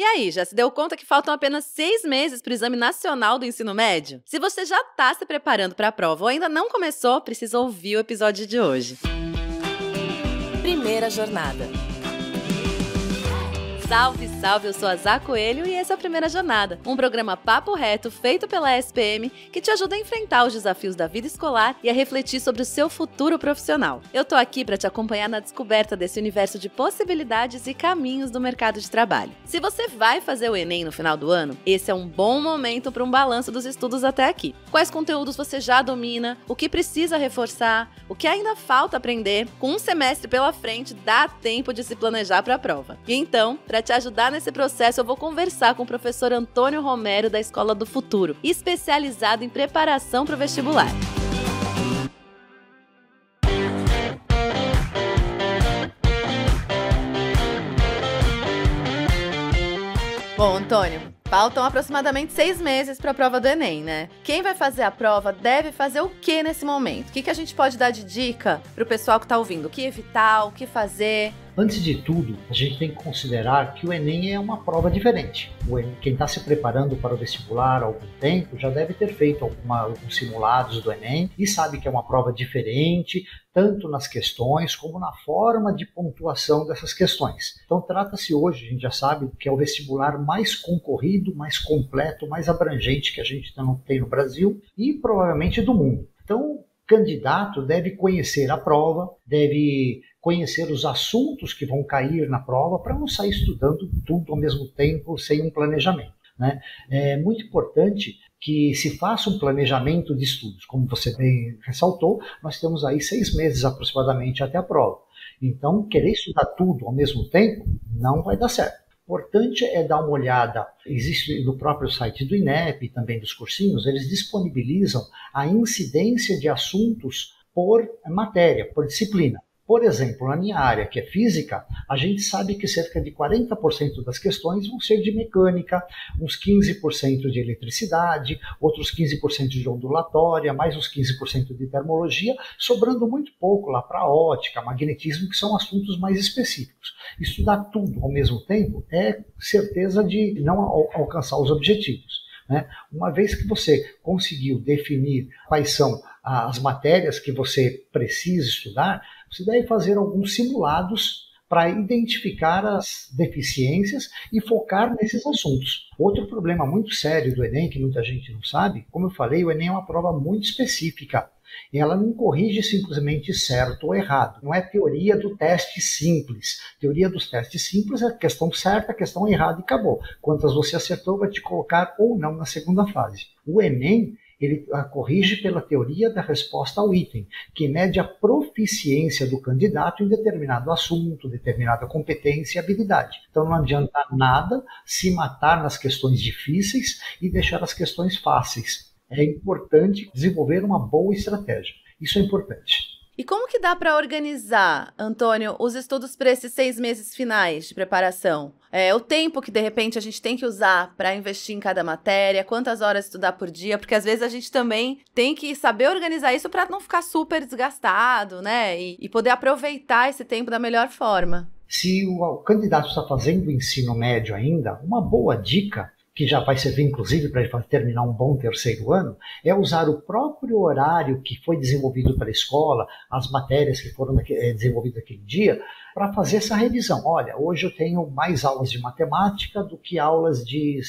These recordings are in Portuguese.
E aí, já se deu conta que faltam apenas 6 meses para o Exame Nacional do Ensino Médio? Se você já está se preparando para a prova ou ainda não começou, precisa ouvir o episódio de hoje. Primeira jornada. Salve, salve! Eu sou a Zá Coelho e esse é a Primeira Jornada, um programa papo reto feito pela SPM que te ajuda a enfrentar os desafios da vida escolar e a refletir sobre o seu futuro profissional. Eu tô aqui para te acompanhar na descoberta desse universo de possibilidades e caminhos do mercado de trabalho. Se você vai fazer o Enem no final do ano, esse é um bom momento para um balanço dos estudos até aqui. Quais conteúdos você já domina, o que precisa reforçar, o que ainda falta aprender? Com um semestre pela frente, dá tempo de se planejar para a prova. E então, para te ajudar nesse processo, eu vou conversar com o professor Antônio Romero da Escola do Futuro, especializado em preparação para o vestibular. Bom, Antônio, faltam aproximadamente 6 meses para a prova do Enem, né? Quem vai fazer a prova deve fazer o que nesse momento? O que a gente pode dar de dica para o pessoal que está ouvindo? O que evitar, o que fazer? Antes de tudo, a gente tem que considerar que o Enem é uma prova diferente. Quem está se preparando para o vestibular há algum tempo já deve ter feito alguns simulados do Enem e sabe que é uma prova diferente, tanto nas questões como na forma de pontuação dessas questões. Então trata-se hoje, a gente já sabe, que é o vestibular mais concorrido, mais completo, mais abrangente que a gente tem no Brasil e provavelmente do mundo. Então o candidato deve conhecer a prova, deve conhecer os assuntos que vão cair na prova para não sair estudando tudo ao mesmo tempo sem um planejamento, né? É muito importante que se faça um planejamento de estudos. Como você bem ressaltou, nós temos aí 6 meses aproximadamente até a prova. Então, querer estudar tudo ao mesmo tempo não vai dar certo. O importante é dar uma olhada, existe no próprio site do INEP e também dos cursinhos, eles disponibilizam a incidência de assuntos por matéria, por disciplina. Por exemplo, na minha área, que é física, a gente sabe que cerca de 40% das questões vão ser de mecânica, uns 15% de eletricidade, outros 15% de ondulatória, mais uns 15% de termologia, sobrando muito pouco lá para ótica, magnetismo, que são assuntos mais específicos. Estudar tudo ao mesmo tempo é certeza de não alcançar os objetivos, né? Uma vez que você conseguiu definir quais são as matérias que você precisa estudar, você deve fazer alguns simulados para identificar as deficiências e focar nesses assuntos. Outro problema muito sério do Enem, que muita gente não sabe, como eu falei, o Enem é uma prova muito específica. Ela não corrige simplesmente certo ou errado. Não é teoria do teste simples. Teoria dos testes simples é a questão certa, a questão errada e acabou. Quantas você acertou vai te colocar ou não na segunda fase. O Enem, ele corrige pela teoria da resposta ao item, que mede a proficiência do candidato em determinado assunto, determinada competência e habilidade. Então não adianta nada se matar nas questões difíceis e deixar as questões fáceis. É importante desenvolver uma boa estratégia. Isso é importante. E como que dá para organizar, Antônio, os estudos para esses 6 meses finais de preparação? O tempo que, de repente, a gente tem que usar para investir em cada matéria, quantas horas estudar por dia, porque às vezes a gente também tem que saber organizar isso para não ficar super desgastado, né? E poder aproveitar esse tempo da melhor forma. Se o candidato está fazendo o ensino médio ainda, uma boa dica, que já vai servir inclusive para ele terminar um bom terceiro ano, é usar o próprio horário que foi desenvolvido pela escola, as matérias que foram desenvolvidas naquele dia, para fazer essa revisão. Olha, hoje eu tenho mais aulas de matemática do que aulas de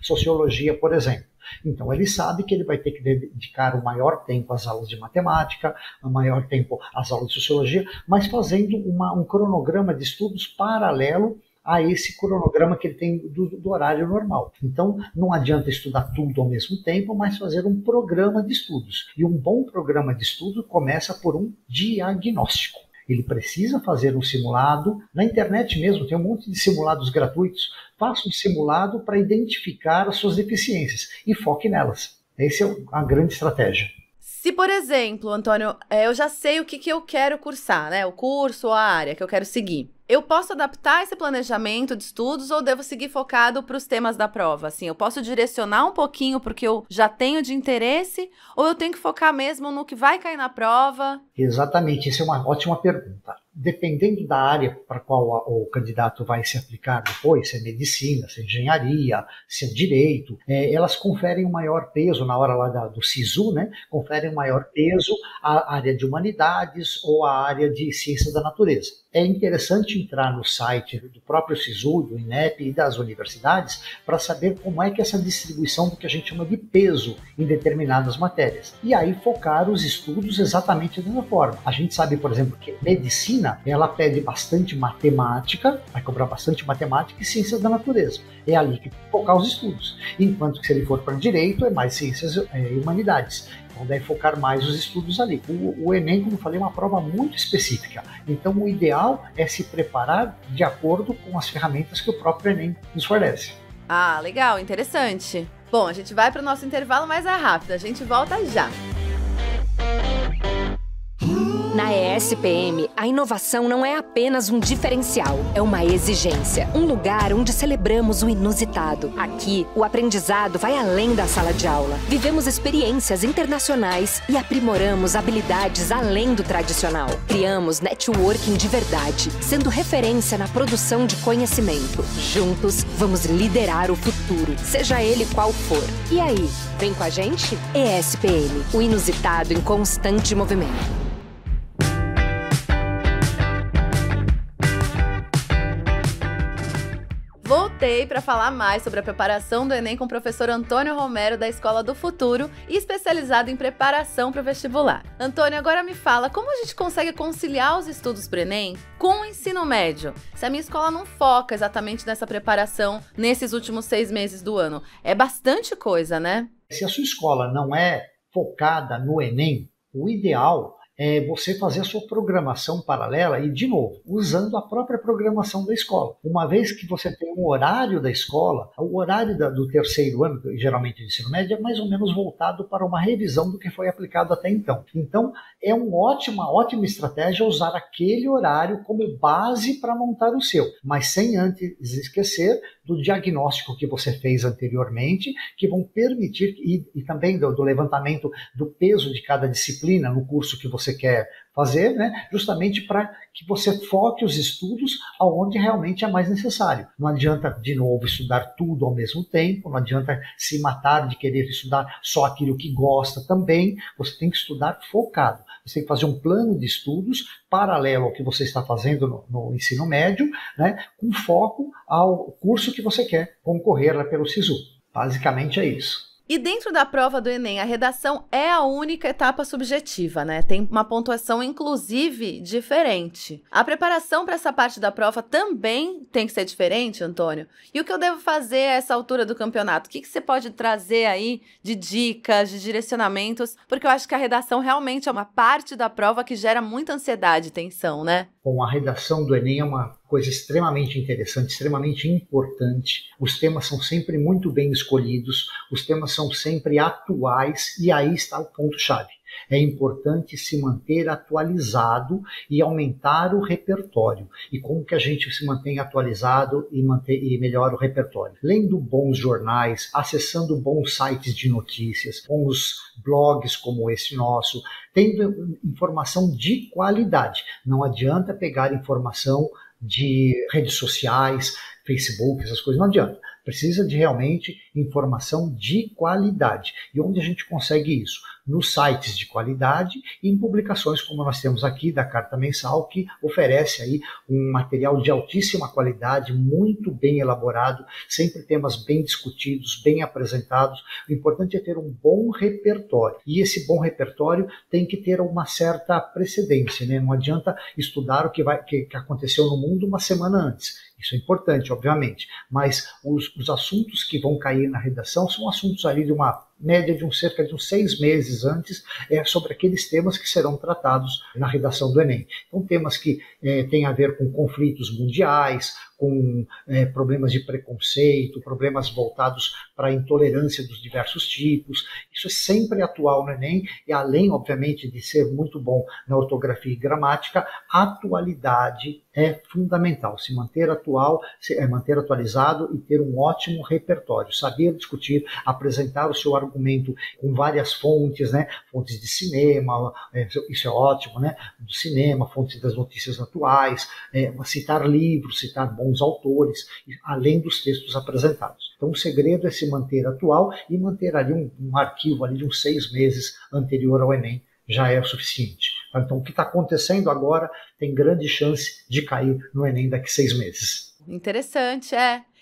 sociologia, por exemplo. Então ele sabe que ele vai ter que dedicar o maior tempo às aulas de matemática, o maior tempo às aulas de sociologia, mas fazendo um cronograma de estudos paralelo a esse cronograma que ele tem do horário normal. Então, não adianta estudar tudo ao mesmo tempo, mas fazer um programa de estudos. E um bom programa de estudo começa por um diagnóstico. Ele precisa fazer um simulado. Na internet mesmo tem um monte de simulados gratuitos. Faça um simulado para identificar as suas deficiências e foque nelas. Essa é a grande estratégia. Se, por exemplo, Antônio, eu já sei o que eu quero cursar, né? O curso ou a área que eu quero seguir. Eu posso adaptar esse planejamento de estudos ou devo seguir focado para os temas da prova? Assim, eu posso direcionar um pouquinho porque eu já tenho de interesse ou eu tenho que focar mesmo no que vai cair na prova? Exatamente, essa é uma ótima pergunta. dependendo da área para qual o candidato vai se aplicar depois, se é medicina, se é engenharia, se é direito, elas conferem um maior peso na hora lá do SISU, né? Conferem um maior peso à área de humanidades ou à área de ciência da natureza. É interessante entrar no site do próprio SISU, do INEP e das universidades para saber como é que essa distribuição do que a gente chama de peso em determinadas matérias. E aí focar os estudos exatamente dessa forma. A gente sabe, por exemplo, que medicina, ela pede bastante matemática, vai cobrar bastante matemática e ciências da natureza. É ali que focar os estudos. Enquanto que se ele for para direito, é mais ciências e humanidades. Então deve focar mais os estudos ali. O Enem, como eu falei, é uma prova muito específica. Então o ideal é se preparar de acordo com as ferramentas que o próprio Enem nos fornece. Ah, legal, interessante. Bom, a gente vai para o nosso intervalo, mas é rápido. A gente volta já. Na ESPM, a inovação não é apenas um diferencial, é uma exigência. Um lugar onde celebramos o inusitado. Aqui, o aprendizado vai além da sala de aula. Vivemos experiências internacionais e aprimoramos habilidades além do tradicional. Criamos networking de verdade, sendo referência na produção de conhecimento. Juntos, vamos liderar o futuro, seja ele qual for. E aí, vem com a gente? ESPM, o inusitado em constante movimento. Voltei para falar mais sobre a preparação do Enem com o professor Antônio Romero, da Escola do Futuro, e especializado em preparação para o vestibular. Antônio, agora me fala, como a gente consegue conciliar os estudos para o Enem com o ensino médio? Se a minha escola não foca exatamente nessa preparação nesses últimos 6 meses do ano, é bastante coisa, né? Se a sua escola não é focada no Enem, o ideal é você fazer a sua programação paralela e, de novo, usando a própria programação da escola. Uma vez que você tem um horário da escola, o horário do terceiro ano, geralmente de ensino médio, é mais ou menos voltado para uma revisão do que foi aplicado até então. Então, é uma ótima estratégia usar aquele horário como base para montar o seu, mas sem antes esquecer do diagnóstico que você fez anteriormente, que vão permitir, e também do levantamento do peso de cada disciplina no curso que você quer fazer, né? Justamente para que você foque os estudos aonde realmente é mais necessário. Não adianta, de novo, estudar tudo ao mesmo tempo, não adianta se matar de querer estudar só aquilo que gosta também, você tem que estudar focado. Você tem que fazer um plano de estudos paralelo ao que você está fazendo no ensino médio, né? Com foco ao curso que você quer concorrer lá pelo SISU. Basicamente é isso. E dentro da prova do Enem, a redação é a única etapa subjetiva, né? Tem uma pontuação, inclusive, diferente. A preparação para essa parte da prova também tem que ser diferente, Antônio? E o que eu devo fazer a essa altura do campeonato? O que você pode trazer aí de dicas, de direcionamentos? Porque eu acho que a redação realmente é uma parte da prova que gera muita ansiedade e tensão, né? Bom, a redação do Enem é uma coisa extremamente interessante, extremamente importante. Os temas são sempre muito bem escolhidos, os temas são sempre atuais e aí está o ponto-chave. É importante se manter atualizado e aumentar o repertório. E como que a gente se mantém atualizado e melhora o repertório? Lendo bons jornais, acessando bons sites de notícias, bons blogs como esse nosso, tendo informação de qualidade. Não adianta pegar informação de redes sociais, Facebook, essas coisas, não adianta. Precisa de realmente informação de qualidade. E onde a gente consegue isso? Nos sites de qualidade e em publicações como nós temos aqui da Carta Mensal, que oferece aí um material de altíssima qualidade, muito bem elaborado, sempre temas bem discutidos, bem apresentados. O importante é ter um bom repertório. E esse bom repertório tem que ter uma certa precedência, né? Não adianta estudar o que aconteceu no mundo uma semana antes. Isso é importante, obviamente, mas os assuntos que vão cair na redação são assuntos ali de uma média de cerca de uns 6 meses antes, sobre aqueles temas que serão tratados na redação do Enem. Então, temas que têm a ver com conflitos mundiais, com problemas de preconceito, problemas voltados para a intolerância dos diversos tipos. Isso é sempre atual no Enem e, além, obviamente, de ser muito bom na ortografia e gramática, a atualidade é fundamental. Se manter atual, manter atualizado e ter um ótimo repertório. Saber discutir, apresentar o seu argumento documento com várias fontes, né? Fontes de cinema, isso é ótimo, né? Do cinema, fontes das notícias atuais, citar livros, citar bons autores, além dos textos apresentados. Então o segredo é se manter atual e manter ali um arquivo ali de uns 6 meses anterior ao Enem, já é o suficiente. Então o que está acontecendo agora tem grande chance de cair no Enem daqui a 6 meses. Interessante,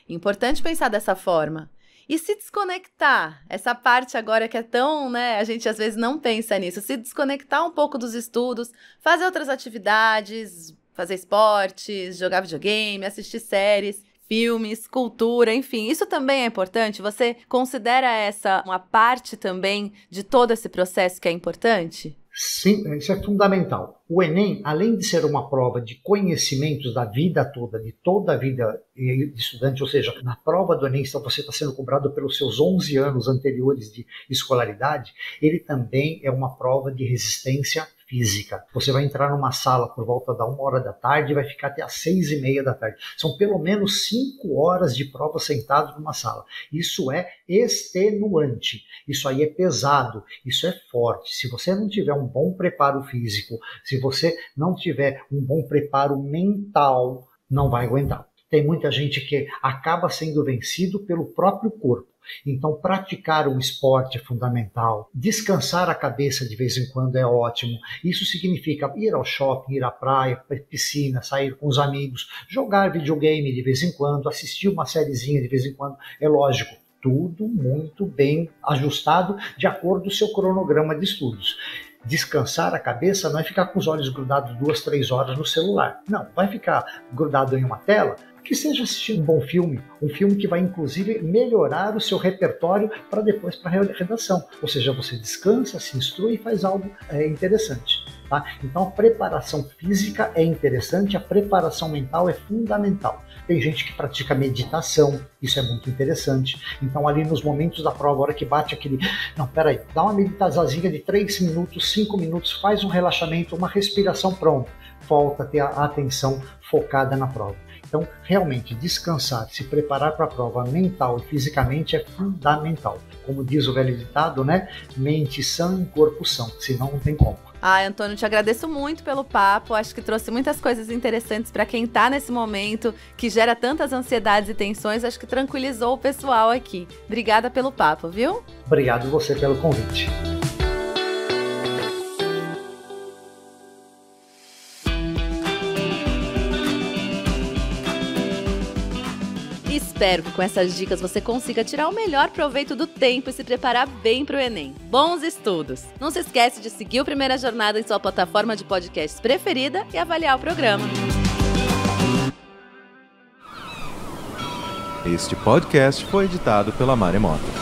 importante pensar dessa forma. E se desconectar? Essa parte agora que é tão, né, a gente às vezes não pensa nisso. Se desconectar um pouco dos estudos, fazer outras atividades, fazer esportes, jogar videogame, assistir séries, filmes, cultura, enfim. Isso também é importante? Você considera essa uma parte também de todo esse processo que é importante? Sim, isso é fundamental. O Enem, além de ser uma prova de conhecimentos da vida toda, de toda a vida de estudante, ou seja, na prova do Enem você está sendo cobrado pelos seus 11 anos anteriores de escolaridade, ele também é uma prova de resistência física. Você vai entrar numa sala por volta da 1h da tarde e vai ficar até às 6h30 da tarde. São pelo menos 5 horas de prova sentado numa sala. Isso é extenuante. Isso aí é pesado. Isso é forte. Se você não tiver um bom preparo físico, se você não tiver um bom preparo mental, não vai aguentar. Tem muita gente que acaba sendo vencido pelo próprio corpo. Então, praticar um esporte é fundamental. Descansar a cabeça de vez em quando é ótimo. Isso significa ir ao shopping, ir à praia, piscina, sair com os amigos, jogar videogame de vez em quando, assistir uma sériezinha de vez em quando. É lógico, tudo muito bem ajustado de acordo com o seu cronograma de estudos. Descansar a cabeça não é ficar com os olhos grudados 2, 3 horas no celular. Não, vai ficar grudado em uma tela, que seja assistir um bom filme, um filme que vai inclusive melhorar o seu repertório para depois para a redação. Ou seja, você descansa, se instrui e faz algo interessante. Tá? Então a preparação física é interessante, a preparação mental é fundamental. Tem gente que pratica meditação, isso é muito interessante. Então ali nos momentos da prova, a hora que bate aquele... Não, peraí, dá uma meditaçãozinha de 3 minutos, 5 minutos, faz um relaxamento, uma respiração, pronto. Volta a ter a atenção focada na prova. Então, realmente, descansar, se preparar para a prova mental e fisicamente é fundamental. Como diz o velho ditado, né? Mente sã e corpo são, senão não tem como. Antônio, te agradeço muito pelo papo. Acho que trouxe muitas coisas interessantes para quem está nesse momento, que gera tantas ansiedades e tensões. Acho que tranquilizou o pessoal aqui. Obrigada pelo papo, viu? Obrigado você pelo convite. Espero que com essas dicas você consiga tirar o melhor proveito do tempo e se preparar bem para o Enem. Bons estudos! Não se esquece de seguir o Primeira Jornada em sua plataforma de podcasts preferida e avaliar o programa. Este podcast foi editado pela Maremoto.